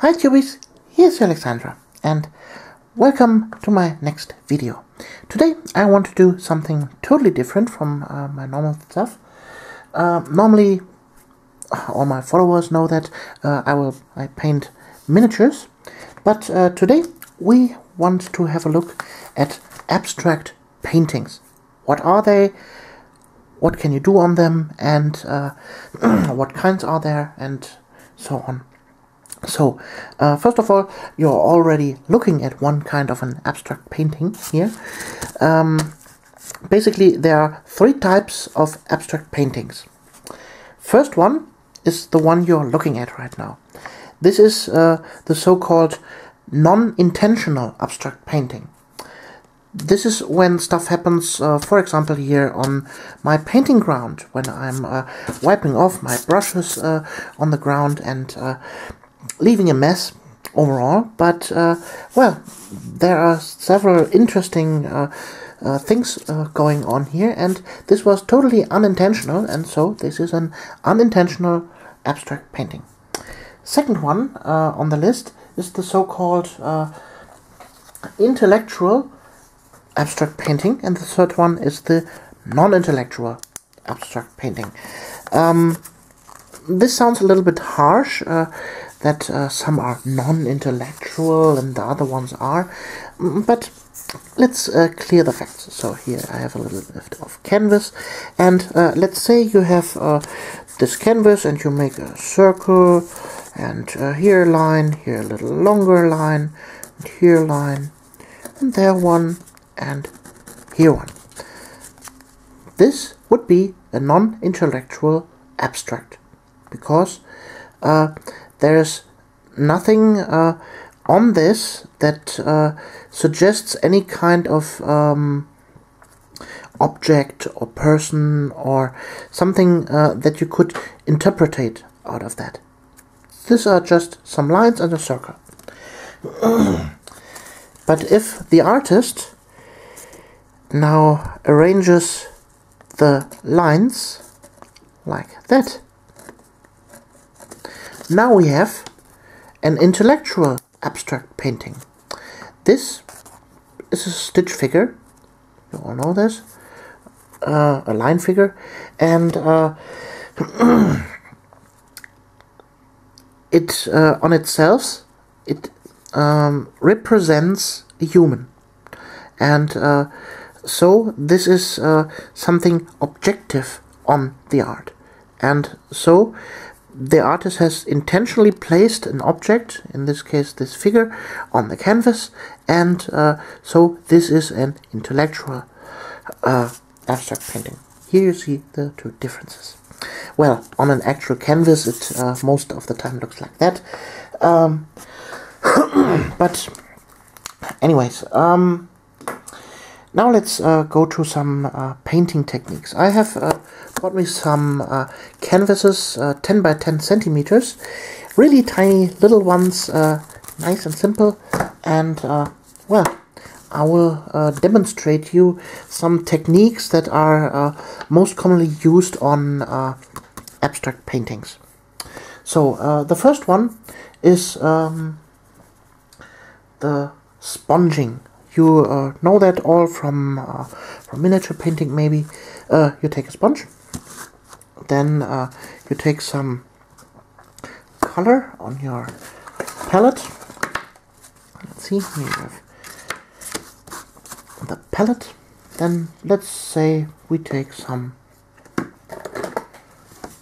Hi Cubies, here's Alexandra and welcome to my next video. Today I want to do something totally different from my normal stuff. Normally all my followers know that I paint miniatures, but today we want to have a look at abstract paintings. What are they? What can you do on them? And what kinds are there? And so on. So, first of all, you're already looking at one kind of an abstract painting here. Basically, there are three types of abstract paintings. First one is the one you're looking at right now. This is the so-called non-intentional abstract painting. This is when stuff happens, for example, here on my painting ground, when I'm wiping off my brushes on the ground and leaving a mess overall, but well, there are several interesting things going on here, and this was totally unintentional, and so this is an unintentional abstract painting. Second one on the list is the so-called intellectual abstract painting, and the third one is the non-intellectual abstract painting. This sounds a little bit harsh, that some are non-intellectual and the other ones are, but let's clear the facts. So here I have a little bit of canvas, and let's say you have this canvas and you make a circle, and here a line, here a little longer line, and here a line, and there one, and here one. This would be a non-intellectual abstract, because there's nothing on this that suggests any kind of object or person or something that you could interpret out of that. These are just some lines and a circle. But if the artist now arranges the lines like that, now we have an intellectual abstract painting. This is a stitch figure, you all know this, a line figure, and it on itself, it represents a human, and so this is something objective on the art, and so the artist has intentionally placed an object, in this case this figure, on the canvas, and so this is an intellectual abstract painting. Here you see the two differences. Well, on an actual canvas it most of the time looks like that. But anyways, now let's go to some painting techniques. I have bought me some canvases, 10 by 10 centimeters, really tiny little ones, nice and simple, and well, I will demonstrate you some techniques that are most commonly used on abstract paintings. So the first one is the sponging. You know that all from miniature painting, maybe. You take a sponge, then you take some color on your palette. Let's see, here you have the palette. Then let's say we take some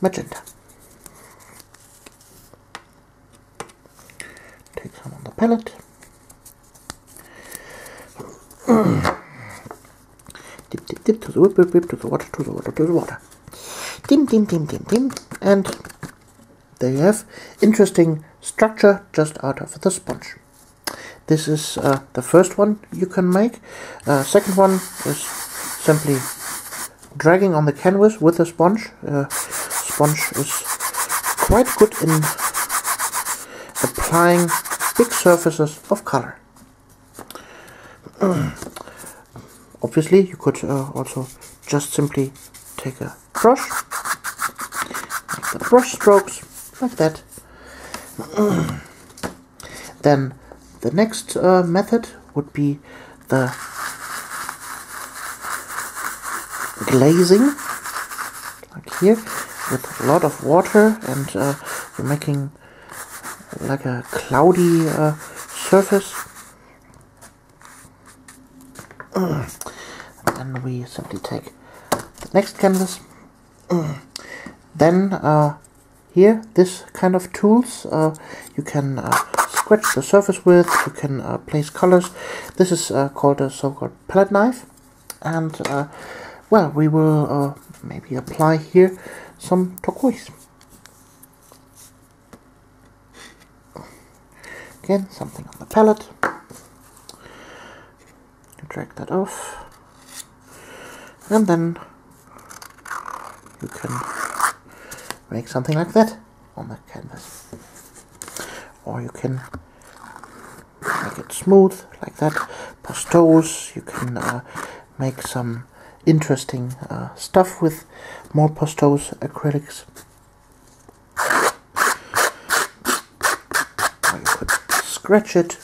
magenta. Take some on the palette. Dip, dip, dip, to the whip, whip, whip, to the water, to the water, to the water. Dim, dim, dim, dim, dim. And there you have interesting structure just out of the sponge. This is the first one you can make. Second one is simply dragging on the canvas with the sponge. Sponge is quite good in applying big surfaces of color. Obviously, you could also just simply take a brush, make the brush strokes like that, Then the next method would be the glazing, like here, with a lot of water, and you're making like a cloudy surface. And we simply take the next canvas. Then here, this kind of tools you can scratch the surface with, you can place colors. This is called a so-called palette knife, and well, we will maybe apply here some turquoise. Again, something on the palette. Drag that off, and then you can make something like that on the canvas, or you can make it smooth like that. Pastos, you can make some interesting stuff with more pastos acrylics. Or you could scratch it,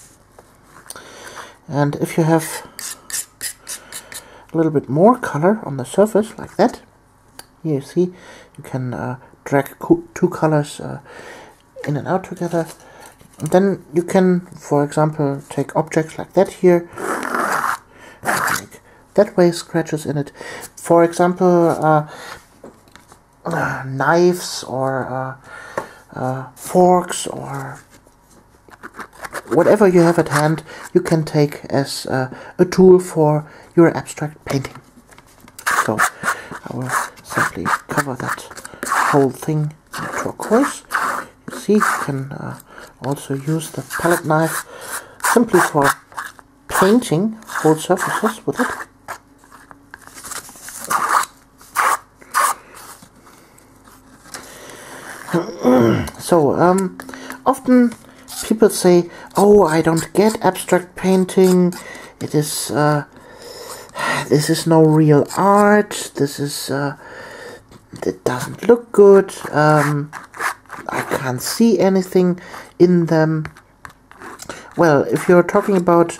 and if you have a little bit more color on the surface like that, here you see you can drag two colors in and out together. And then you can, for example, take objects like that here, make that way scratches in it. For example, knives or forks or whatever you have at hand, you can take as a tool for your abstract painting. So I will simply cover that whole thing in turquoise. You see, you can also use the palette knife simply for painting whole surfaces with it. So often people say, "Oh, I don't get abstract painting. It is this is no real art. This is it doesn't look good. I can't see anything in them." Well, if you're talking about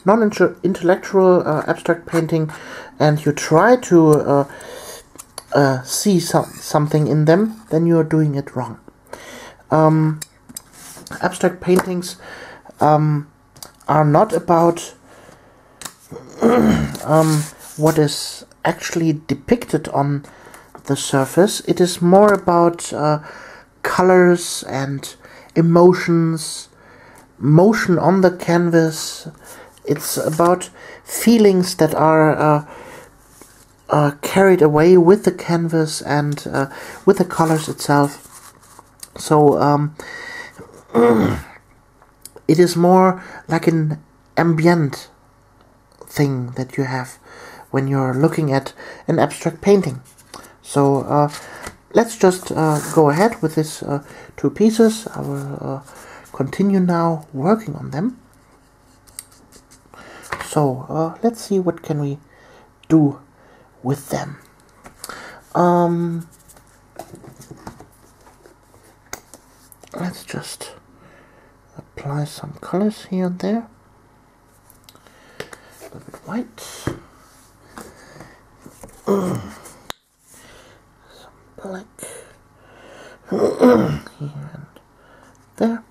non-intellectual abstract painting, and you try to see something in them, then you're doing it wrong. Abstract paintings are not about what is actually depicted on the surface. It is more about colors and emotions, motion on the canvas. It's about feelings that are carried away with the canvas and with the colors itself. So it is more like an ambient thing that you have when you're looking at an abstract painting. So let's just go ahead with these two pieces. I will continue now working on them. So let's see what can we do with them. Let's just apply some colors here and there. A little bit white. Some black. Here and there.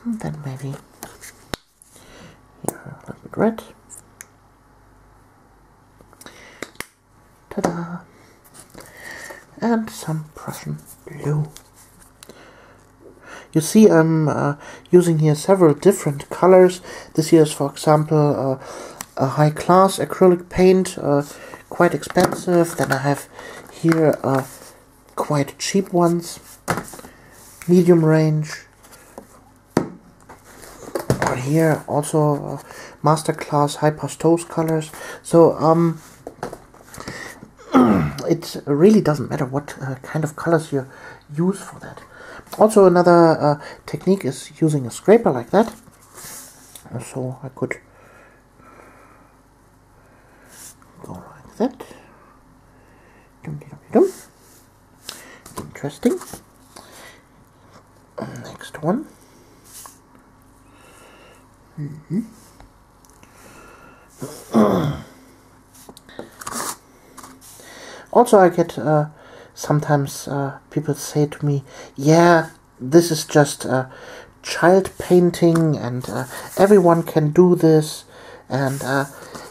And then maybe here a little bit red. Ta-da! And some Prussian blue. You see, I'm using here several different colors. This here is, for example, a high-class acrylic paint, quite expensive. Then I have here quite cheap ones, medium range. Or here also masterclass high pastos colors. So it really doesn't matter what kind of colors you use for that. Also, another technique is using a scraper like that. So I could go like that. Interesting. Next Also, I get sometimes people say to me, yeah, this is just child painting and everyone can do this. And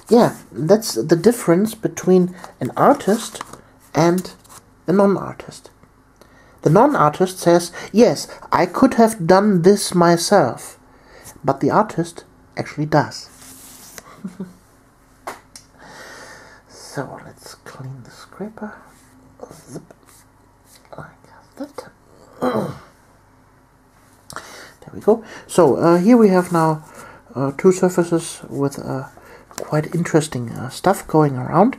yeah, that's the difference between an artist and a non-artist. The non-artist says, yes, I could have done this myself. But the artist actually does. So let's clean the scraper. Zip. Like that. There we go. So here we have now two surfaces with quite interesting stuff going around.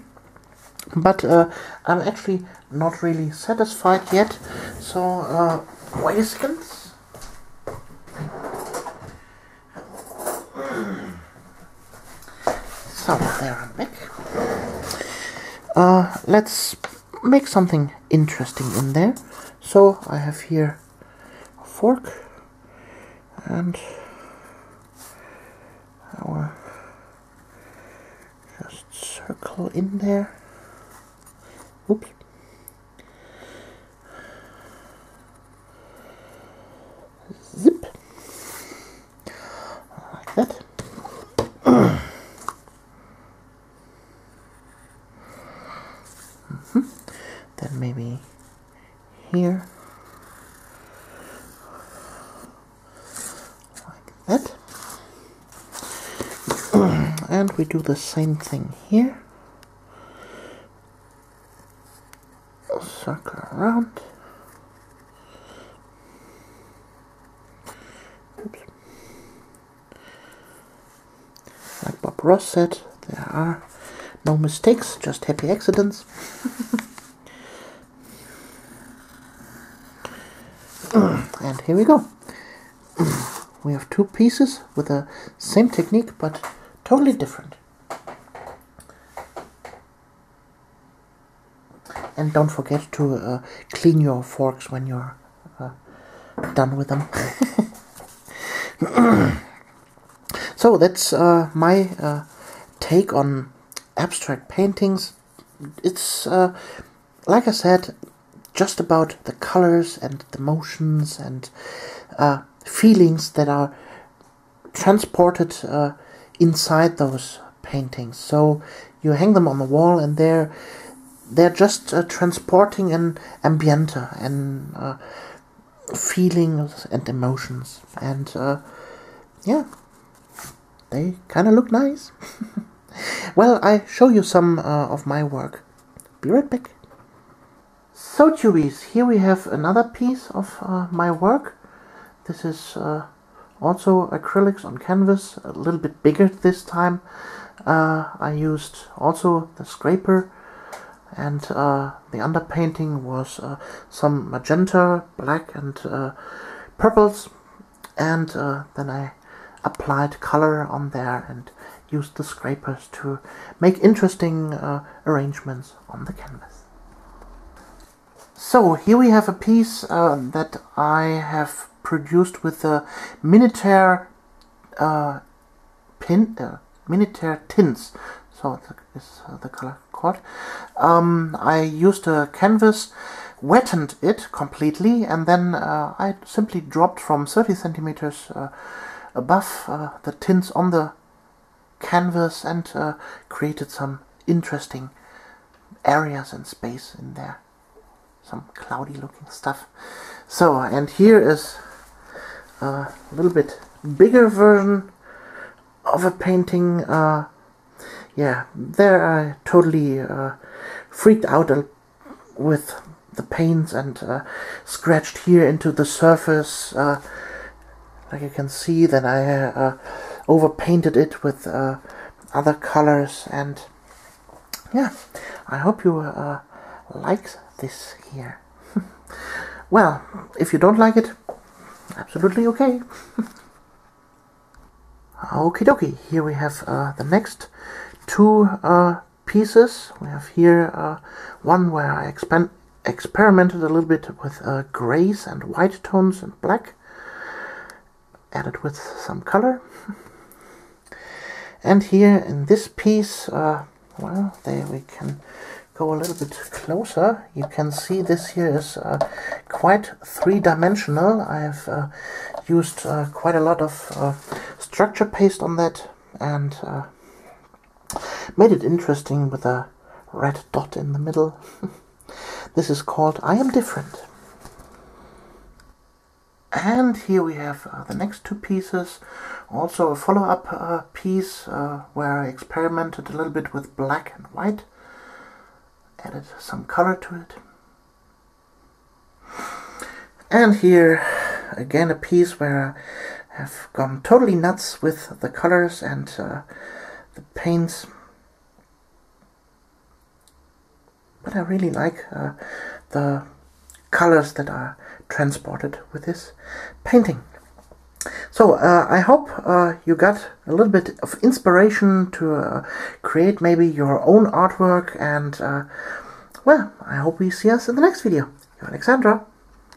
But I'm actually not really satisfied yet. So wait a second. So there I'm back. Let's make something interesting in there. So I have here a fork and I will just circle in there. Oops. Zip. Like that. Then maybe here. Like that. And we do the same thing here. Circle around. Oops. Like Bob Ross said, there are no mistakes, just happy accidents. And here we go. We have two pieces with the same technique but totally different. And don't forget to clean your forks when you're done with them. So that's my take on abstract paintings. It's like I said, just about the colors and the motions and feelings that are transported inside those paintings. So you hang them on the wall and they're just transporting an ambiente and feelings and emotions. And yeah, they kind of look nice. Well, I show you some of my work. Be right back. So Tubies, here we have another piece of my work. This is also acrylics on canvas, a little bit bigger this time. I used also the scraper, and the underpainting was some magenta, black and purples, and then I applied color on there and used the scrapers to make interesting arrangements on the canvas. So here we have a piece that I have produced with the miniature miniature tints. So that is the color called. I used a canvas, wetted it completely, and then I simply dropped from 30 centimeters above the tints on the canvas and created some interesting areas and space in there. Some cloudy looking stuff. So, and here is a little bit bigger version of a painting. Yeah, there I totally freaked out with the paints and scratched here into the surface. Like you can see, then I overpainted it with other colors, and yeah, I hope you like this here. Well, if you don't like it, absolutely okay. Okie dokie, here we have the next two pieces. We have here one where I experimented a little bit with grays and white tones and black, added with some color. And here in this piece, well, there we can go a little bit closer. You can see this here is quite three-dimensional. I've used quite a lot of structure paste on that and made it interesting with a red dot in the middle. This is called I Am Different. And here we have the next two pieces, also a follow-up piece where I experimented a little bit with black and white, added some color to it. And here again a piece where I have gone totally nuts with the colors and the paints. But I really like the colors that are transported with this painting. So I hope you got a little bit of inspiration to create maybe your own artwork, and well, I hope we see us in the next video. You're Alexandra.